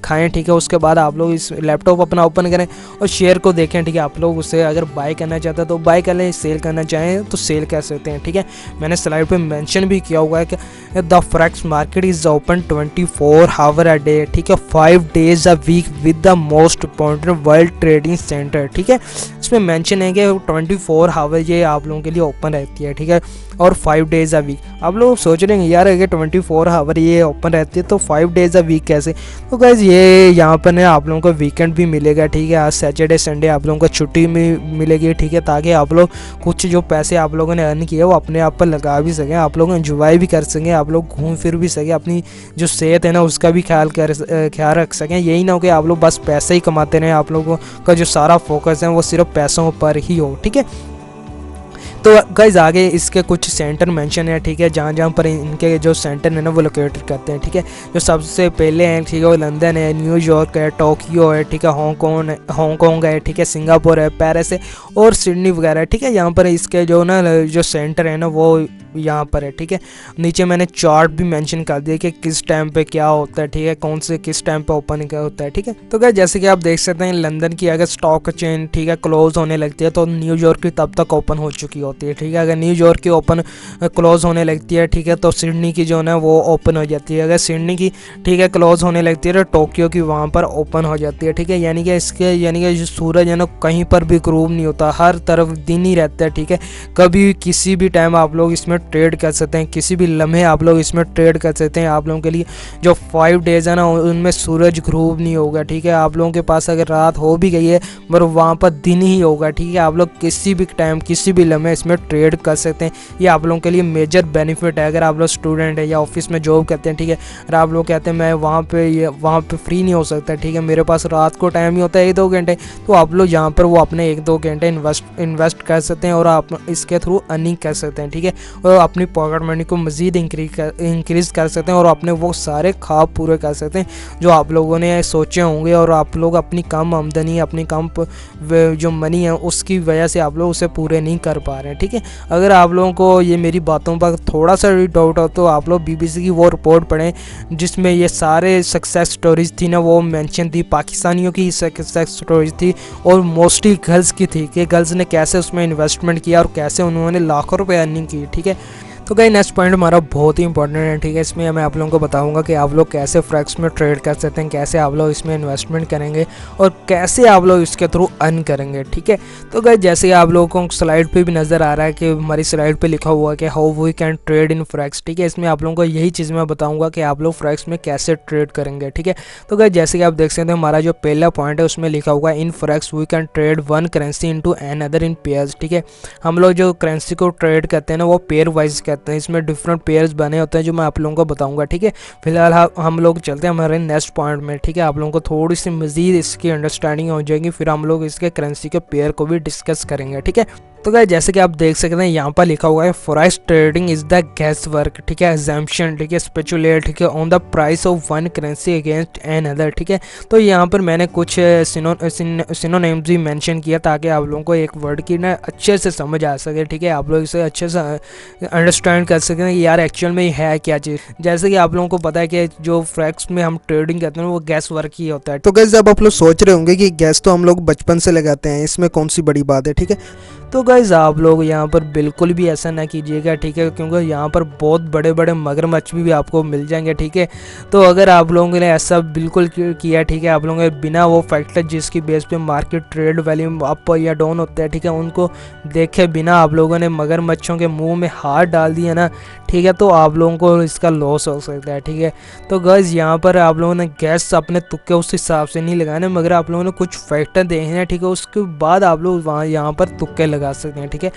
खाएँ, ठीक है। उसके बाद आप लोग इस लैपटॉप अपना ओपन करें और शेयर को देखें, ठीक है। आप लोग उसे अगर बाय करना चाहते हैं तो बाय कर लें, सेल करना चाहें तो सेल कर सकते हैं, ठीक है। मैंने स्लाइड पे मेंशन भी किया हुआ है कि the forex market is open 24 hour a day, ठीक है, 5 days a week with the most important world trading centre, ठीक है। इसमें मेंशन है कि 24 आवर ये आप लोगों के लिए ओपन रहती है, ठीक है, और 5 डेज अ वीक। आप लोग सोच रहे हैं यार अगर 24 आवर ये ओपन रहती है तो 5 डेज अ वीक कैसे? तो गाइस ये यहाँ पर ना आप लोगों को वीकेंड भी मिलेगा, ठीक है। आज सैटरडे संडे आप लोगों को छुट्टी में मिलेगी, ठीक है, ताकि आप लोग कुछ जो पैसे आप लोगों ने अर्न किए वो अपने आप पर लगा भी सकें, आप लोग एंजॉय भी कर सकें, आप लोग घूम फिर भी सकें, अपनी जो सेहत है ना उसका भी ख्याल रख सकें। यही ना हो कि आप लोग बस पैसे ही कमाते रहें, आप लोगों का जो सारा फोकस है वो सिर्फ पैसों पर ही हो, ठीक है। तो गाइज आगे इसके कुछ सेंटर मेंशन है, ठीक है, जहाँ पर इनके जो सेंटर है ना वो लोकेट करते हैं, ठीक है। जो सबसे पहले हैं, ठीक है, वो लंदन है, न्यूयॉर्क है, टोक्यो है, ठीक है, हांगकॉन्ग है, ठीक है, सिंगापुर है, पेरिस है और सिडनी वगैरह है, ठीक है। यहाँ पर इसके जो ना जो सेंटर है ना वो यहाँ पर है, ठीक है। नीचे मैंने चार्ट भी मेंशन कर दिया कि किस टाइम पे क्या होता है, ठीक है, कौन से किस टाइम पे ओपन क्या होता है, ठीक है। तो क्या जैसे कि आप देख सकते हैं लंदन की अगर स्टॉक चेन, ठीक है, क्लोज होने लगती है तो न्यूयॉर्क की तब तक ओपन हो चुकी होती है, ठीक है। अगर न्यूयॉर्क की ओपन क्लोज होने लगती है, ठीक है, तो सिडनी की जो है वो ओपन हो जाती है। अगर सिडनी की, ठीक है, क्लोज होने लगती है तो टोक्यो की वहाँ पर ओपन हो जाती है, ठीक है। यानी कि जो सूरज है ना कहीं पर भी ग्रूव नहीं होता, हर तरफ दिन ही रहता है, ठीक है। कभी किसी भी टाइम आप लोग इसमें ट्रेड कर सकते हैं, किसी भी लम्हे आप लोग इसमें ट्रेड कर सकते हैं। आप लोगों के लिए जो 5 डेज है ना उनमें सूरज ग्रूव नहीं होगा, ठीक है। आप लोगों के पास अगर रात हो भी गई है पर वहाँ पर दिन ही होगा, ठीक है। आप लोग किसी भी टाइम किसी भी लम्हे इसमें ट्रेड कर सकते हैं। ये आप लोगों के लिए मेजर बेनिफिट है अगर आप लोग स्टूडेंट है या ऑफिस में जॉब करते हैं, ठीक है। और आप लोग कहते हैं मैं वहाँ पे फ्री नहीं हो सकता, ठीक है, मेरे पास रात को टाइम ही होता है 1-2 घंटे, तो आप लोग यहाँ पर वो अपने 1-2 घंटे इन्वेस्ट कर सकते हैं और आप इसके थ्रू अर्निंग कर सकते हैं, ठीक है। और अपनी पॉकेट मनी को मज़ीद इंक्रीज़ कर सकते हैं और अपने वो सारे ख्वाब पूरे कर सकते हैं जो आप लोगों ने सोचे होंगे। और आप लोग अपनी कम आमदनी, अपनी कम जो मनी है उसकी वजह से आप लोग उसे पूरे नहीं कर पा रहे हैं, ठीक है। अगर आप लोगों को ये मेरी बातों पर थोड़ा सा भी डाउट हो तो आप लोग BBC की वो रिपोर्ट पढ़ें जिसमें ये सारे सक्सेस स्टोरीज थी ना वो मेंशन थी, पाकिस्तानियों की सक्सेस स्टोरीज थी और मोस्टली गर्ल्स की थी कि गर्ल्स ने कैसे उसमें इन्वेस्टमेंट किया और कैसे उन्होंने लाखों रुपए अर्निंग की, ठीक है। तो गाइस नेक्स्ट पॉइंट हमारा बहुत ही इंपॉर्टेंट है, ठीक है। इसमें मैं आप लोगों को बताऊंगा कि आप लोग कैसे फॉरेक्स में ट्रेड कर सकते हैं, कैसे आप लोग इसमें इन्वेस्टमेंट करेंगे और कैसे आप लोग इसके थ्रू अर्न करेंगे, ठीक है। तो गाइस जैसे आप लोगों को स्लाइड पे भी नज़र आ रहा है कि हमारी स्लाइड पे लिखा हुआ है कि how we can trade in forex, ठीक है। इसमें आप लोगों को यही चीज़ मैं बताऊँगा कि आप लोग फॉरेक्स में कैसे ट्रेड करेंगे, ठीक है। तो गाइस जैसे कि आप देख सकते हैं हमारा जो पहला पॉइंट है उसमें लिखा हुआ है in forex we can trade one currency into another in pairs, ठीक है। हम लोग जो करेंसी को ट्रेड करते हैं ना वो पेयर वाइज करते हैं, इसमें डिफरेंट पेयर्स बने होते हैं जो मैं आप लोगों को बताऊंगा, ठीक है। फिलहाल हम लोग चलते हैं हमारे नेक्स्ट पॉइंट में, ठीक है। आप लोगों को थोड़ी सी मजीद इसकी अंडरस्टैंडिंग हो जाएगी, फिर हम लोग इसके करेंसी के पेयर को भी डिस्कस करेंगे, ठीक है। तो गाइस जैसे कि आप देख सकते हैं यहाँ पर लिखा हुआ है forex trading is the gas work, ठीक है, एग्जाम्पशन, ठीक है, स्पेकुलेट, ठीक है, on the price of one currency against an other, ठीक है। तो यहाँ पर मैंने कुछ सिनोनिम्स भी मेंशन किया ताकि आप लोगों को एक वर्ड की ना अच्छे से समझ आ सके, ठीक है, आप लोग इसे अच्छे से अंडरस्टैंड कर सकें कि यार एक्चुअल में है क्या चीज़। जैसे कि आप लोगों को पता है कि जो फॉरेक्स में हम ट्रेडिंग करते हैं वो गैस वर्क ही होता है।
तो गाइस जब आप लोग सोच रहे होंगे कि गैस तो हम लोग बचपन से लगाते हैं, इसमें कौन सी बड़ी बात है, ठीक है।
तो गाइस आप लोग यहाँ पर बिल्कुल भी ऐसा ना कीजिएगा, ठीक है, क्योंकि यहाँ पर बहुत बड़े बड़े मगरमच्छ भी आपको मिल जाएंगे, ठीक है। तो अगर आप लोगों ने ऐसा बिल्कुल किया, ठीक है, आप लोगों ने बिना वो फैक्टर जिसकी बेस पे मार्केट ट्रेड वैल्यू अप या डाउन होता है, ठीक है, उनको देखे बिना आप लोगों ने मगरमच्छों के मुँह में हाथ डाल दिया ना, ठीक है, तो आप लोगों को इसका लॉस हो सकता है, ठीक है। तो गाइस यहाँ पर आप लोगों ने गैस अपने तुक्के उस हिसाब से नहीं लगाने, मगर आप लोगों ने कुछ फैक्टर देखने हैं, ठीक है, उसके बाद आप लोग वहाँ यहाँ पर तुक्के लगा सकते हैं, ठीक है।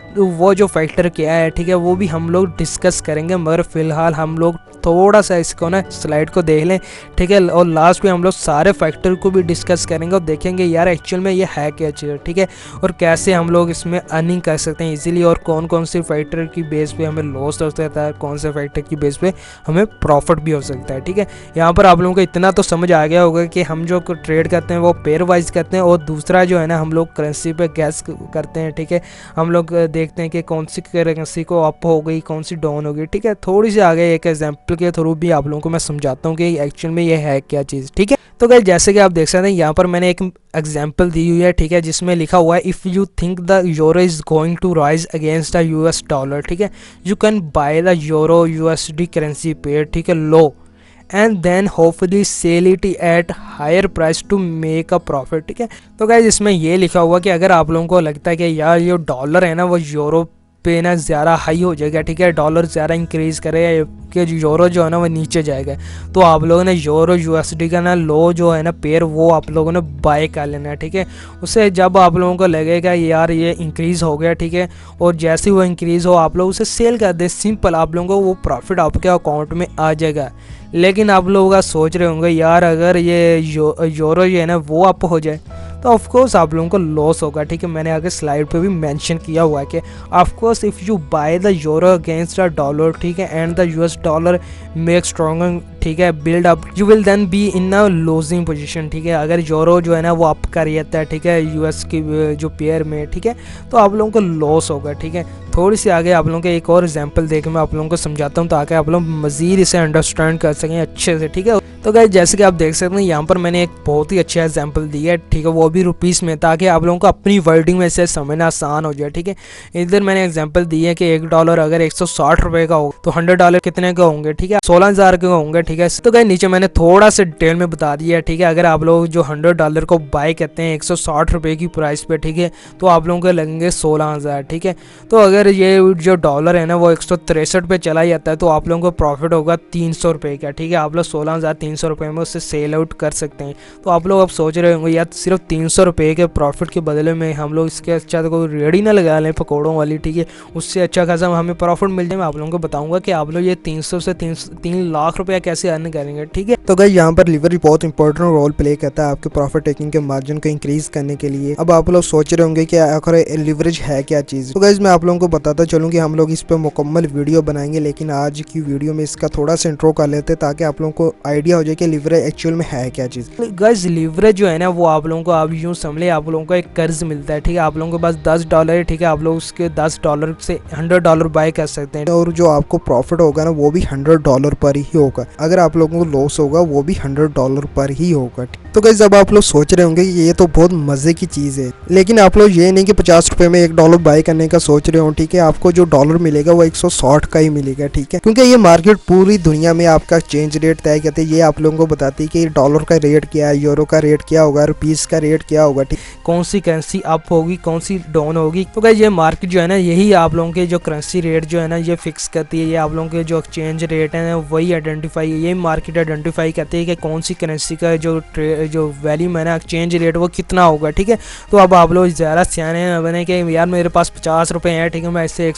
वो जो फैक्टर क्या है, ठीक है, वो भी हम लोग डिस्कस करेंगे, मगर फ़िलहाल हम लोग थोड़ा सा इसको ना स्लाइड को देख लें, ठीक है, और लास्ट में हम लोग सारे फैक्टर को भी डिस्कस करेंगे और देखेंगे यार एक्चुअल में ये है क्या चीज़, ठीक है, और कैसे हम लोग इसमें अर्निंग कर सकते हैं इजीली, और कौन कौन से फैक्टर की बेस पे हमें लॉस हो सकता है, कौन से फैक्टर की बेस पे हमें प्रॉफिट भी हो सकता है, ठीक है। यहाँ पर आप लोगों को इतना तो समझ आ गया होगा कि हम जो ट्रेड करते हैं वो पेयर वाइज करते हैं, और दूसरा जो है ना हम लोग करेंसी पे गैस करते हैं, ठीक है। हम लोग देखते हैं कि कौन सी करेंसी को अप हो गई, कौन सी डाउन हो गई, ठीक है। थोड़ी सी आगे एक एग्जांपल के थ्रू भी आप लोगों को मैं समझाता हूँ कि एक्चुअल में ये है क्या चीज़, ठीक है। तो गाइस जैसे कि आप देख सकते हैं यहाँ पर मैंने एक एग्जाम्पल दी हुई है, ठीक है, जिसमें लिखा हुआ है if you think the euro is going to rise against the US dollar, ठीक है, you can buy the euro USD currency pair, ठीक है, low, and then hopefully sell it at higher price to make a profit, ठीक है। तो गाइस इसमें ये लिखा हुआ कि अगर आप लोगों को लगता है कि यार ये डॉलर है ना वो यूरो पे ना ज़्यादा हाई हो जाएगा, ठीक है, डॉलर ज़्यादा इंक्रीज़ करेगा कि यूरो जो है ना वो नीचे जाएगा, तो आप लोगों ने यूरो यूएसडी का ना लो जो है ना पेयर वो आप लोगों ने बाय कर लेना है, ठीक है। उससे जब आप लोगों को लगेगा यार ये इंक्रीज़ हो गया, ठीक है, और जैसे ही वो इंक्रीज़ हो आप लोग उसे सेल कर दे, सिंपल, आप लोगों को वो प्रॉफिट आपके अकाउंट में आ जाएगा। लेकिन आप लोग का सोच रहे होंगे यार अगर ये यूरो जो है ना वो अप हो जाए तो ऑफकोर्स आप लोगों को लॉस होगा, ठीक है। मैंने आगे स्लाइड पे भी मेंशन किया हुआ है कि of course if you buy the euro against the dollar, ठीक है, and the US dollar make stronger, ठीक है, build up, you will then be in a losing position, ठीक है। अगर यूरो जो है ना वो अप कर जाता है, ठीक है, यूएस की जो पेयर में, ठीक है, तो आप लोगों को लॉस होगा, ठीक है। थोड़ी सी आगे आप लोगों को एक और एग्जांपल देके मैं आप लोगों को समझाता हूँ ताकि आप लोग मज़ीद इसे अंडरस्टैंड कर सकें अच्छे से, ठीक है। तो गाइस जैसे कि आप देख सकते हैं यहाँ पर मैंने एक बहुत ही अच्छा एग्जांपल दिया है, ठीक है, वो भी रुपीस में, ताकि आप लोगों को अपनी वर्डिंग में इसे समझना आसान हो जाए, ठीक है। इधर मैंने एग्जांपल दी है कि $1 अगर 160 रुपये का हो तो $100 कितने के होंगे, ठीक है, 16,000 के होंगे, ठीक है। तो गाइस नीचे मैंने थोड़ा सा डिटेल में बता दिया है, ठीक है। अगर आप लोग जो $100 को बाय करते हैं 160 रुपये की प्राइस पे, ठीक है, तो आप लोगों को लगेंगे 16,000, ठीक है। तो अगर ये जो डॉलर है ना वो 163 पे चला जाता है तो आप लोगों को प्रॉफिट होगा 300 रुपये का, ठीक है। आप लोग 16,300 रुपये में उससे सेल आउट कर सकते हैं। तो आप लोग अब सोच रहे होंगे यार सिर्फ 300 रुपये के प्रॉफिट के बदले में हम लोग इसके अच्छा तो कोई रेडी ना लगा लें पकौड़ों वाली, ठीक है, उससे अच्छा खासा हमें प्रॉफिट मिल जाए। मैं आप लोगों को बताऊंगा कि आप लोग ये 300 से 3 लाख रुपया कैसे अर्न करेंगे, ठीक है।
तो गाइस यहाँ पर लीवरेज बहुत इंपॉर्टेंट रोल प्ले करता है आपके प्रॉफिट टेकिंग के मार्जिन को इंक्रीज करने के लिए। अब आप लोग सोच रहे होंगे कि आखिर लीवरेज है क्या चीज़। तो गाइस मैं आप लोगों को बताता चलूँ कि हम लोग इस पर मुकम्मल वीडियो बनाएंगे, लेकिन आज की वीडियो में इसका थोड़ा सा इंट्रो कर लेते हैं ताकि आप लोगों को आइडिया हो जाए कि लीवरेज एक्चुअल में है क्या चीज़।
गाइस लीवरेज जो है ना वो आप लोगों को आप यूँ समझ ले आप लोगों को एक कर्ज मिलता है, ठीक है। आप लोगों के पास $10 है, ठीक है, आप लोग उसके $10 से $100 बाय कर सकते हैं,
और जो आपको प्रॉफिट होगा ना वो भी $100 पर ही होगा। अगर आप लोगों को लॉस होगा वो भी $100 पर ही होगा। तो गाइस अब आप लोग सोच रहे होंगे कि ये तो बहुत मजे की चीज़ है, लेकिन आप लोग ये नहीं कि 50 रुपये में $1 बाय करने का सोच रहे हो, ठीक है। आपको जो डॉलर मिलेगा वो 160 का ही मिलेगा, ठीक है, क्योंकि ये मार्केट पूरी दुनिया में आपका चेंज रेट तय करते हैं। ये आप लोगों को बताती है कि डॉलर का रेट क्या है, यूरो का रेट क्या होगा, रुपीस का रेट क्या होगा, ठीक,
कौन सी करेंसी अप होगी, कौन सी डाउन होगी। तो गाइस ये मार्केट जो है ना यही आप लोगों के जो करेंसी रेट जो है ना ये फिक्स करती है। ये आप लोगों के जो एक्सचेंज रेट है वही आइडेंटिफाई, ये मार्केट आइडेंटिफाई करती है कि कौन सी करेंसी का जो वैल्यू है ना एक्सचेंज रेट वो कितना होगा, ठीक है। तो अब आप लोग ज़्यादा सियाने बने कि यार मेरे पास 50 रुपये हैं, ठीक है, मैं इससे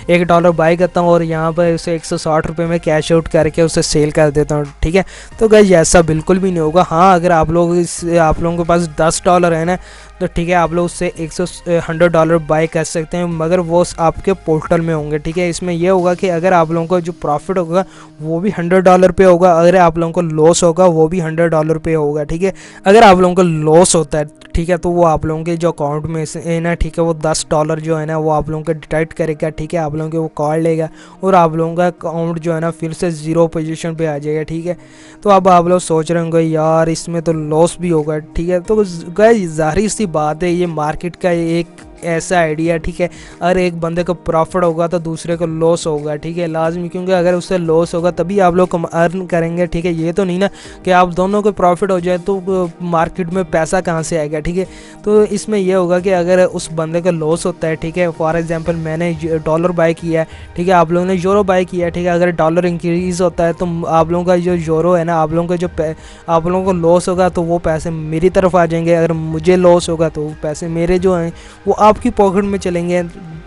$1 बाई करता हूँ और यहाँ पर उसे 160 रुपये में कैश आउट करके उसे सेल कर देता हूँ, ठीक है। तो गाइस ऐसा बिल्कुल भी नहीं होगा। हाँ अगर आप लोगों के पास $10 है ना तो ठीक है आप लोग उससे $100 बाय कर सकते हैं, मगर वो आपके पोर्टल में होंगे, ठीक है। इसमें यह होगा कि अगर आप लोगों को जो प्रॉफिट होगा वो भी $100 पे होगा, अगर आप लोगों को लॉस होगा वो भी $100 पे होगा, ठीक है। अगर आप लोगों को लॉस होता है, ठीक है, तो वो आप लोगों के जो अकाउंट में से ना, ठीक है, वो $10 जो है ना वो आप लोगों को डिटेक्ट करेगा, ठीक है, आप लोगों के वो कॉल लेगा और आप लोगों का अकाउंट जो है ना फिर से 0 पोजीशन पे आ जाएगा, ठीक है। तो अब आप लोग सोच रहे होंगे यार इसमें तो लॉस भी होगा, ठीक है। तो गाइस जाहिर सी बात है ये मार्केट का एक ऐसा आइडिया, ठीक है, अगर एक बंदे को प्रॉफिट होगा तो दूसरे को लॉस होगा, ठीक है, लाजमी, क्योंकि अगर उससे लॉस होगा तभी आप लोग अर्न करेंगे, ठीक है। ये तो नहीं ना कि आप दोनों को प्रॉफिट हो जाए तो मार्केट में पैसा कहाँ से आएगा, ठीक है। तो इसमें यह होगा कि अगर उस बंदे का लॉस होता है, ठीक है, फॉर एग्जांपल मैंने डॉलर बाय किया है, ठीक है, आप लोगों ने यूरो बाय किया है, ठीक है, अगर डॉलर इंक्रीज़ होता है तो आप लोगों का जो यूरो है ना, आप लोगों का जो आप लोगों को लॉस होगा तो वो पैसे मेरी तरफ आ जाएंगे, अगर मुझे लॉस होगा तो पैसे मेरे जो हैं वो आपकी पॉकेट में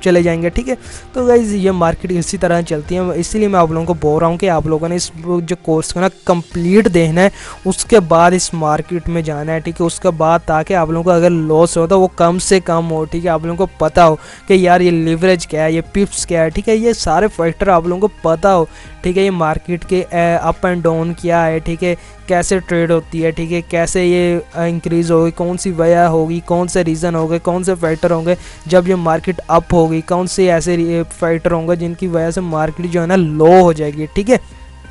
चले जाएंगे, ठीक है। तो गाइज़ ये मार्केट इसी तरह चलती है, इसीलिए मैं आप लोगों को बोल रहा हूँ कि आप लोगों ने इस जो कोर्स को ना कंप्लीट देखना है, उसके बाद इस मार्केट में जाना है, ठीक है। उसके बाद ताकि आप लोगों को अगर लॉस हो तो वो कम से कम हो, ठीक है। आप लोगों को पता हो कि यार ये लीवरेज क्या है, ये पिप्स क्या है, ठीक है। ये सारे फैक्टर आप लोगों को पता हो, ठीक है। ये मार्केट के अप एंड डाउन क्या है, ठीक है, कैसे ट्रेड होती है, ठीक है, कैसे ये इंक्रीज़ होगी, कौन सी वजह होगी, कौन से रीज़न होंगे, कौन से फैक्टर होंगे जब ये मार्केट अप होगी, कौन से ऐसे फैक्टर होंगे जिनकी वजह से मार्केट जो है ना लो हो जाएगी, ठीक है।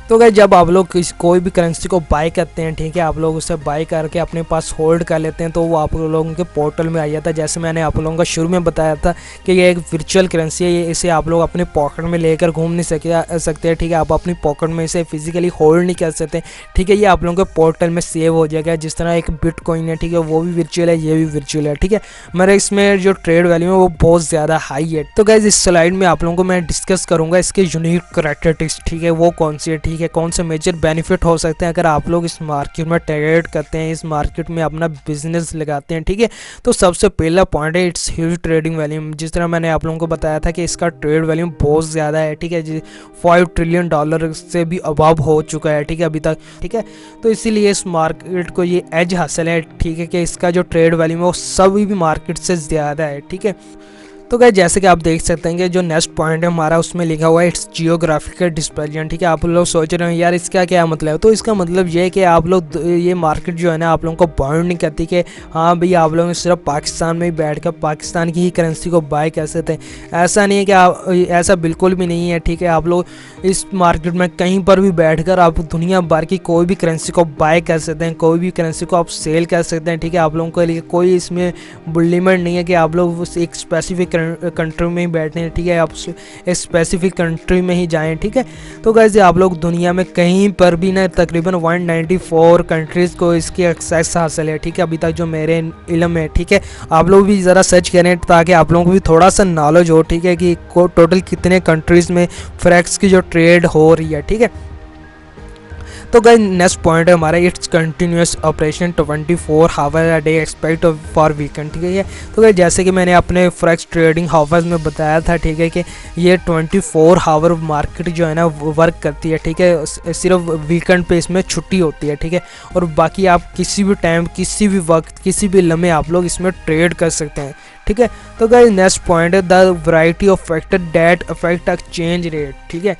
तो गाइस जब आप लोग कोई भी करेंसी को बाय करते हैं, ठीक है, आप लोग उसे बाय करके अपने पास होल्ड कर लेते हैं, तो वो आप लोगों के पोर्टल में आ जाता है। जैसे मैंने आप लोगों को शुरू में बताया था कि ये एक वर्चुअल करेंसी है, इसे आप लोग अपने पॉकेट में लेकर घूम नहीं सकते, ठीक है। आप अपनी पॉकेट में इसे फिजिकली होल्ड नहीं कर सकते, ठीक है। ये आप लोगों के पोर्टल में सेव हो जाएगा, जिस तरह एक बिटकॉइन है, ठीक है, वो भी वर्चुअल है, ये भी वर्चुअल है, ठीक है। मेरा इसमें जो ट्रेड वैल्यू है वो बहुत ज़्यादा हाई है। तो गाइस इस स्लाइड में आप लोगों को मैं डिस्कस करूँगा इसके यूनिक करैक्टरिस्टिक्स, ठीक है, वो कौन सी है, ठीक है, कौन से मेजर बेनिफिट हो सकते हैं अगर आप लोग इस मार्केट में ट्रेड करते हैं, इस मार्केट में अपना बिजनेस लगाते हैं, ठीक है। तो सबसे पहला पॉइंट है इट्स ह्यूज ट्रेडिंग वैल्यूम। जिस तरह मैंने आप लोगों को बताया था कि इसका ट्रेड वैल्यूम बहुत ज़्यादा है, ठीक है, $5 ट्रिलियन से भी अबव हो चुका है, ठीक है, अभी तक, ठीक है। तो इसीलिए इस मार्केट को ये एज हासिल है, ठीक है, कि इसका जो ट्रेड वैल्यूम है वो सभी भी मार्केट से ज़्यादा है, ठीक है। तो गाइस जैसे कि आप देख सकते हैं कि जो नेक्स्ट पॉइंट है हमारा उसमें लिखा हुआ है इट्स जियोग्राफिकल डिस्पर्जन, ठीक है। आप लोग सोच रहे हैं यार इसका क्या मतलब है, तो इसका मतलब ये है कि आप लोग ये मार्केट जो है ना आप लोगों को बाउंड नहीं करती कि हाँ भाई आप लोग सिर्फ पाकिस्तान में ही बैठ कर पाकिस्तान की ही करेंसी को बाय कर सकते हैं। ऐसा नहीं है कि आप, ऐसा बिल्कुल भी नहीं है, ठीक है। आप लोग इस मार्केट में कहीं पर भी बैठ कर आप दुनिया भर की कोई भी करेंसी को बाय कर सकते हैं, कोई भी करेंसी को आप सेल कर सकते हैं, ठीक है। आप लोगों के लिए कोई इसमें लिमिट नहीं है कि आप लोग एक स्पेसिफिक कंट्री में ही बैठे हैं, ठीक है, आप एक स्पेसिफिक कंट्री में ही जाएं, ठीक है। तो गाइस आप लोग दुनिया में कहीं पर भी ना तकरीबन 194 कंट्रीज़ को इसकी एक्सेस हासिल है, ठीक है, अभी तक जो मेरे इल्म है, ठीक है। आप लोग भी ज़रा सर्च करें ताकि आप लोगों को भी थोड़ा सा नॉलेज हो, ठीक है, कि टोटल कितने कंट्रीज़ में फॉरेक्स की जो ट्रेड हो रही है, ठीक है। तो गाइस नेक्स्ट पॉइंट है हमारा it's continuous operation 24 hour a day expect for weekend, ठीक है। तो गाइस जैसे कि मैंने अपने फॉरेक्स ट्रेडिंग हाउस में बताया था, ठीक है, कि ये 24 आवर मार्केट जो है ना वर्क करती है, ठीक है। सिर्फ वीकेंड पे इसमें छुट्टी होती है, ठीक है, और बाकी आप किसी भी टाइम किसी भी वक्त किसी भी लम्हे आप लोग इसमें ट्रेड कर सकते हैं, ठीक है। तो गाइस नेक्स्ट पॉइंट है the variety of factor that affect exchange rate, ठीक है।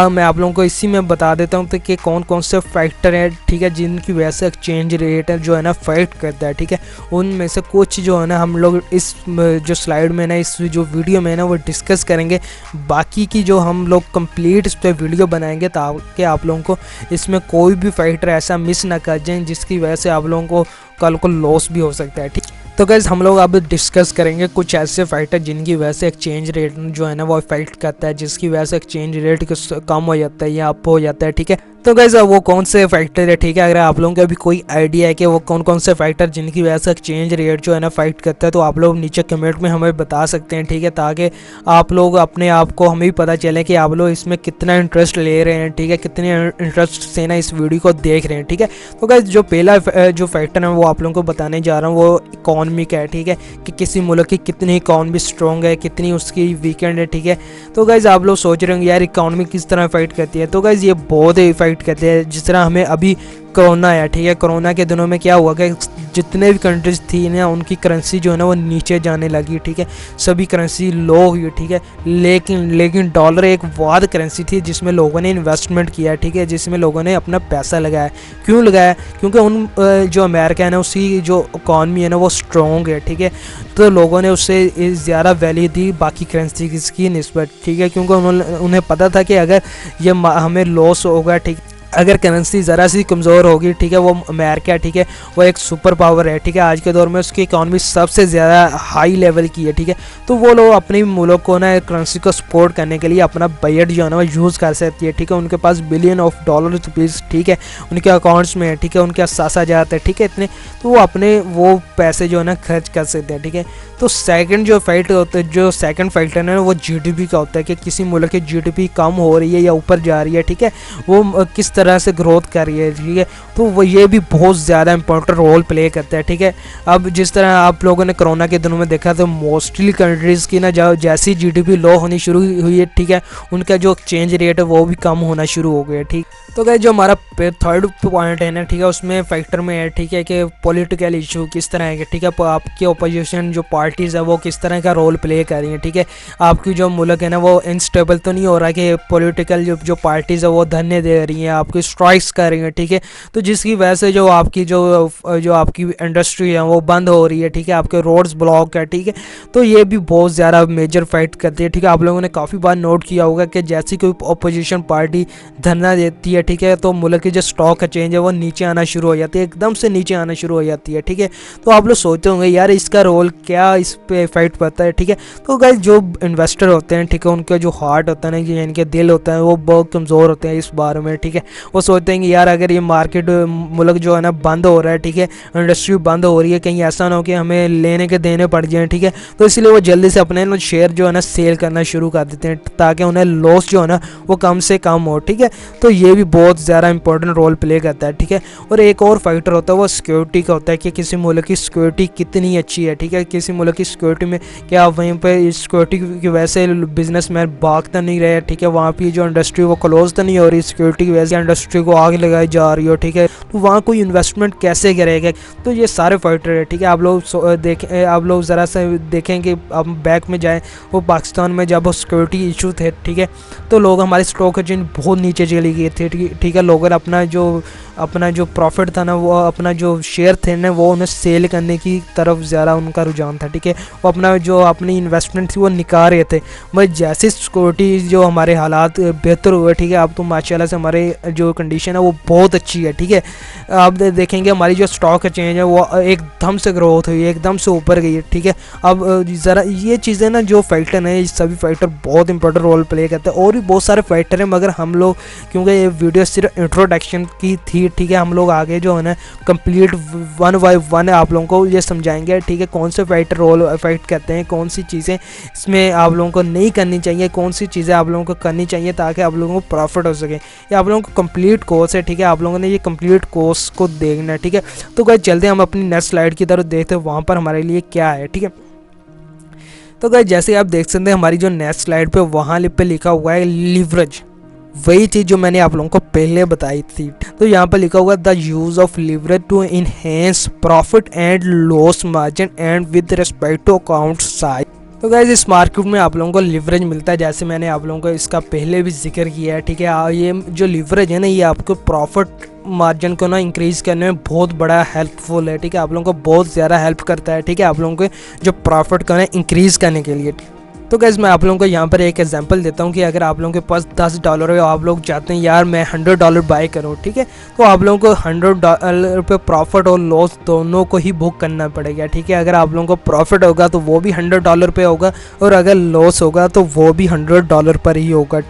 मैं आप लोगों को इसी में बता देता हूँ तो कि कौन कौन से फैक्टर हैं, ठीक है, जिनकी वजह से एक्सचेंज रेट है जो है ना अफेक्ट करता है, ठीक है। उनमें से कुछ जो है ना हम लोग इस जो स्लाइड में ना इस जो वीडियो में ना वो डिस्कस करेंगे। बाकी की जो हम लोग कंप्लीट इस पर वीडियो बनाएंगे ताकि आप लोगों को इसमें कोई भी फैक्टर ऐसा मिस ना कर जाए जिसकी वजह से आप लोगों को कल को लॉस भी हो सकता है, ठीक। तो गाइस हम लोग अब डिस्कस करेंगे कुछ ऐसे फैक्टर जिनकी वजह से एक्सचेंज रेट जो है ना वो इफेक्ट करता है, जिसकी वजह से एक्सचेंज रेट कम हो जाता है या अप हो जाता है, ठीक है। तो गाइस वो कौन से फैक्टर है, ठीक है, अगर आप लोगों को अभी कोई आइडिया है कि वो कौन कौन से फैक्टर जिनकी वजह से एक्सचेंज रेट जो है ना फाइट करता है, तो आप लोग नीचे कमेंट में हमें बता सकते हैं, ठीक है, ताकि आप लोग अपने आप को हमें भी पता चले कि आप लोग इसमें कितना इंटरेस्ट ले रहे हैं, ठीक है, कितने इंटरेस्ट से ना इस वीडियो को देख रहे हैं, ठीक है। तो गाइस जो पहला जो फैक्टर है वो आप लोगों को बताने जा रहा हूँ, वो इकॉनमी का है, ठीक है, कि किसी मुल्क की कितनी इकॉनमी स्ट्रॉन्ग है, कितनी उसकी वीकेंड है, ठीक है। तो गाइस आप लोग सोच रहे होंगे यार इकॉनमी किस तरह इफेक्ट करती है, तो गाइस ये बहुत ही इफेक्ट करती है। जिस तरह हमें अभी कोरोना आया, ठीक है, कोरोना के दिनों में क्या हुआ कि जितने भी कंट्रीज थी ना उनकी करेंसी जो है ना वो नीचे जाने लगी, ठीक है, सभी करेंसी लो हुई, ठीक है। लेकिन डॉलर एक वाद करेंसी थी जिसमें लोगों ने इन्वेस्टमेंट किया, ठीक है, जिसमें लोगों ने अपना पैसा लगाया। क्यों लगाया? क्योंकि उन जो अमेरिका है ना उसकी जो इकॉनमी है ना वो स्ट्रॉन्ग है, ठीक है, तो लोगों ने उससे ज़्यादा वैल्यू दी बाकी करेंसी की निस्बत, ठीक है, क्योंकि उन्हें पता था कि अगर ये हमें लॉस होगा, ठीक, अगर करेंसी ज़रा सी कमज़ोर होगी, ठीक है, वो अमेरिका, ठीक है, वो एक सुपर पावर है, ठीक है, आज के दौर में उसकी इकॉनमी सबसे ज़्यादा हाई लेवल की है, ठीक है। तो वो लोग अपने मुल्क को ना करेंसी को सपोर्ट करने के लिए अपना बजट जो है ना वो यूज़ कर सकती है, ठीक है, उनके पास बिलियन ऑफ डॉलर रुपीज़, ठीक है, उनके अकाउंट्स में है, ठीक है, उनके सासा जाते हैं, ठीक है, इतने, तो वो अपने वो पैसे जो है ना खर्च कर सकते हैं, ठीक है। तो सेकंड जो फैक्टर होता है, जो सेकंड फैक्टर है वो जीडीपी का होता है कि किसी मुल्क की जीडीपी कम हो रही है या ऊपर जा रही है, ठीक है, वो किस तरह तरह से ग्रोथ कर रही है, ठीक है। तो वो ये भी बहुत ज़्यादा इंपॉर्टेंट रोल प्ले करता है, ठीक है। अब जिस तरह आप लोगों ने कोरोना के दिनों में देखा तो मोस्टली कंट्रीज़ की ना जैसी जीडीपी लो होनी शुरू हुई है, ठीक है, उनका जो एक्सचेंज रेट है वो भी कम होना शुरू हो गया, ठीक। तो गाइस जो हमारा थर्ड पॉइंट है ना, ठीक है, उसमें फैक्टर में है, ठीक है, कि पॉलिटिकल इशू किस तरह है, ठीक है, आपकी अपोजिशन जो पार्टीज़ है वो किस तरह का रोल प्ले कर रही हैं, ठीक है। आपकी जो मुल्क है ना वो इनस्टेबल तो नहीं हो रहा कि पॉलिटिकल जो पार्टीज़ है वो धरने दे रही हैं, आपकी स्ट्राइक्स कर रही हैं, ठीक है। तो जिसकी वजह से जो आपकी जो आपकी इंडस्ट्री है वो बंद हो रही है, ठीक है, आपके रोड्स ब्लॉक है, ठीक है। तो ये भी बहुत ज़्यादा मेजर फैक्ट करती है, ठीक है। आप लोगों ने काफ़ी बार नोट किया होगा कि जैसी कोई अपोजिशन पार्टी धरना देती है, ठीक है, तो मुल्क की जो स्टॉक एक्सचेंज है वो नीचे आना शुरू हो जाती है, एकदम से नीचे आना शुरू हो जाती है, ठीक है। तो आप लोग सोचते होंगे यार इसका रोल क्या इस पे इफेक्ट पड़ता है, ठीक है। तो गाइस जो इन्वेस्टर होते हैं, ठीक है, उनका जो हार्ट होता है ना, इनके दिल होता है वो बहुत कमज़ोर होते हैं इस बारे में, ठीक है। वो सोचते हैं कि यार अगर ये मार्केट मुल्क जो है ना बंद हो रहा है, ठीक है, इंडस्ट्री बंद हो रही है, कहीं ऐसा ना हो कि हमें लेने के देने पड़ जाए, ठीक है। तो इसलिए वो जल्दी से अपने शेयर जो है ना सेल करना शुरू कर देते हैं ताकि उन्हें लॉस जो है ना वो कम से कम हो, ठीक है। तो ये भी बहुत ज़्यादा इंपॉर्टेंट रोल प्ले करता है, ठीक है। और एक और फैक्टर होता है वो सिक्योरिटी का होता है कि किसी मुल्क की सिक्योरिटी कितनी अच्छी है, ठीक है। किसी मुल्क की सिक्योरिटी में क्या आप वहीं पर सिक्योरिटी की वजह से बिजनेसमैन भाग तो नहीं रहे, ठीक है, वहाँ की जो इंडस्ट्री वो क्लोज तो नहीं हो रही सिक्योरिटी की वजह से, इंडस्ट्री को आग लगाई जा रही हो, ठीक है। तो वहाँ कोई इन्वेस्टमेंट कैसे करेगा। तो ये सारे फैक्टर है, ठीक है। आप लोग ज़रा सा देखें कि आप बैक में जाएँ, वो पाकिस्तान में जब वो सिक्योरिटी इशू थे, ठीक है, तो लोग हमारे स्टॉक एक्सचेंज बहुत नीचे चली गए थे, ठीक है। लोग अपना जो प्रॉफिट था ना, वो अपना जो शेयर थे ना वो उन्हें सेल करने की तरफ ज़्यादा उनका रुझान था, ठीक है। वो अपनी इन्वेस्टमेंट थी वो निकाल रहे थे, बस जैसे सिक्योरिटी जो हमारे हालात बेहतर हुए, ठीक है। अब तो माशाल्लाह से हमारे जो कंडीशन है वो बहुत अच्छी है, ठीक है। आप देखेंगे हमारी जो स्टॉक एक्सचेंज है वो एकदम से ग्रोथ हुई है, एकदम से ऊपर गई है, ठीक है। अब ज़रा ये चीज़ें ना जो फैक्टर हैं, ये सभी फैक्टर बहुत इंपॉर्टेंट रोल प्ले करते हैं। और भी बहुत सारे फैक्टर हैं मगर हम लोग क्योंकि ये वीडियो सिर्फ इंट्रोडक्शन की थी, ठीक है, हम लोग आगे जो है ना कंप्लीट 1 बाय 1 आप लोगों को ये समझाएंगे, ठीक है, कौन से फैक्टर रोल इफेक्ट करते हैं, कौन सी चीज़ें इसमें आप लोगों को नहीं करनी चाहिए, कौन सी चीज़ें आप लोगों को करनी चाहिए ताकि आप लोगों को प्रॉफिट हो सके। ये आप लोगों को कंप्लीट कोर्स है, ठीक है, आप लोगों ने ये कंप्लीट कोर्स को देखना है, ठीक है। तो गाइस चलते हैं हम अपनी नेक्स्ट स्लाइड की तरफ, देखते हैं वहाँ पर हमारे लिए क्या है, ठीक है। तो गाइस जैसे आप देख सकते हैं हमारी जो नेक्स्ट स्लाइड पे वहाँ पे लिखा हुआ है लिवरेज, वही चीज़ जो मैंने आप लोगों को पहले बताई थी। तो यहाँ पर लिखा हुआ the use of leverage to enhance profit and loss margin and with respect to account size. तो गाइस इस मार्केट में आप लोगों को लिवरेज मिलता है, जैसे मैंने आप लोगों को इसका पहले भी जिक्र किया है, ठीक है। ये जो लिवरेज है ना ये आपको प्रॉफिट मार्जिन को ना इंक्रीज़ करने में बहुत बड़ा हेल्पफुल है, ठीक है। आप लोगों को बहुत ज़्यादा हेल्प करता है, ठीक है, आप लोगों के जो प्रॉफिट को ना इंक्रीज़ करने के लिए। तो गाइस मैं आप लोगों को यहाँ पर एक एग्जांपल देता हूँ कि अगर आप लोगों के पास $10 है, आप लोग चाहते हैं यार मैं $100 बाय करूँ, ठीक है, तो आप लोगों को $100 पे प्रॉफिट और लॉस दोनों को ही बुक करना पड़ेगा, ठीक है। अगर आप लोगों को प्रॉफिट होगा तो वो भी $100 पे होगा और अगर लॉस होगा तो वो भी $100 पर ही होगा।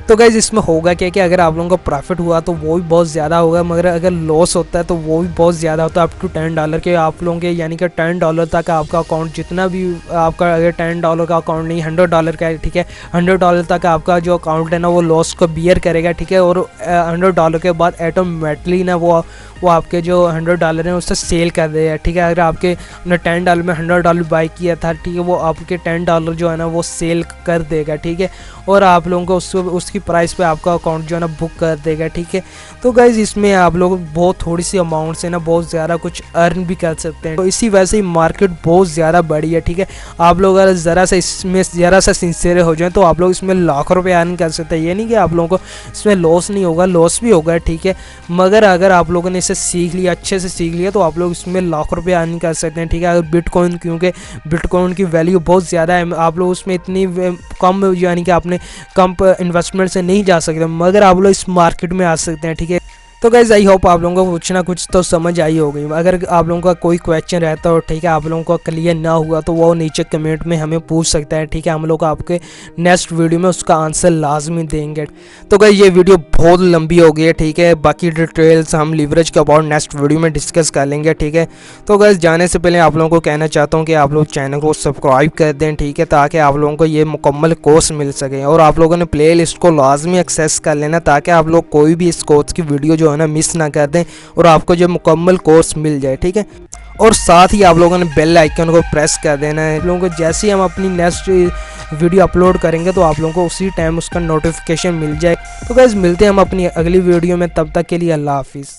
तो गाइज़ इसमें होगा क्या कि अगर आप लोगों को प्रॉफिट हुआ तो वो भी बहुत ज़्यादा होगा, मगर अगर लॉस होता है तो वो भी बहुत ज़्यादा होता है, अप टू $10 के आप लोगों के, यानी कि $10 तक आपका अकाउंट जितना भी आपका, अगर $10 का अकाउंट नहीं $100 का है, ठीक है, $100 तक आपका जो अकाउंट है ना वो लॉस को बियर करेगा, ठीक है। और $100 के बाद ऑटोमेटिकली ना वो आपके जो $100 हैं उससे सेल कर देगा, ठीक है। अगर आपके $10 में $100 बाई किया था, ठीक है, वो आपके $10 जो है ना वो सेल कर देगा, ठीक है, और आप लोगों को उसकी प्राइस पे आपका अकाउंट जो है ना बुक कर देगा, ठीक है। तो गाइज़ इसमें आप लोग बहुत थोड़ी सी अमाउंट से ना बहुत ज़्यादा कुछ अर्न भी कर सकते हैं। तो इसी वजह से मार्केट बहुत ज़्यादा बड़ी है, ठीक है। आप लोग अगर ज़रा सा सिंसियर हो जाए तो आप लोग इसमें लाखों रुपये अर्न कर सकते हैं। ये नहीं कि आप लोगों को इसमें लॉस नहीं होगा, लॉस भी होगा, ठीक है, मगर अगर आप लोगों ने इसे सीख लिया, अच्छे से सीख लिया, तो आप लोग इसमें लाखों रुपये अर्न कर सकते हैं, ठीक है। अगर बिटकॉइन, क्योंकि बिटकॉइन की वैल्यू बहुत ज़्यादा है, आप लोग उसमें इतनी कम, यानी कि आपने कम इन्वेस्टमेंट से नहीं जा सकते, मगर आप लोग इस मार्केट में आ सकते हैं, ठीक है। तो गाइज आई होप आप लोगों को कुछ ना कुछ तो समझ आई होगी। अगर आप लोगों का कोई क्वेश्चन रहता हो, ठीक है, आप लोगों को क्लियर ना हुआ तो वो नीचे कमेंट में हमें पूछ सकता है, ठीक है, हम लोग आपके नेक्स्ट वीडियो में उसका आंसर लाजमी देंगे। तो गाइज ये वीडियो बहुत लंबी हो गई है, ठीक है, बाकी डिटेल्स हम लीवरेज के अबाउट नेक्स्ट वीडियो में डिस्कस कर लेंगे, ठीक है। तो गाइज जाने से पहले आप लोगों को कहना चाहता हूँ कि आप लोग चैनल को सब्सक्राइब कर दें, ठीक है, ताकि आप लोगों को ये मुकम्मल कोर्स मिल सके, और आप लोगों ने प्ले लिस्ट को लाजमी एक्सेस कर लेना ताकि आप लोग कोई भी इस कोर्स की वीडियो जो है ना मिस ना कर दें और आपको जो मुकम्मल कोर्स मिल जाए, ठीक है। और साथ ही आप लोगों ने बेल आइकन को प्रेस कर देना है। लोगों को जैसे ही हम अपनी नेक्स्ट वीडियो अपलोड करेंगे तो आप लोगों को उसी टाइम उसका नोटिफिकेशन मिल जाए। तो गाइस मिलते हैं हम अपनी अगली वीडियो में, तब तक के लिए अल्लाह हाफिज़।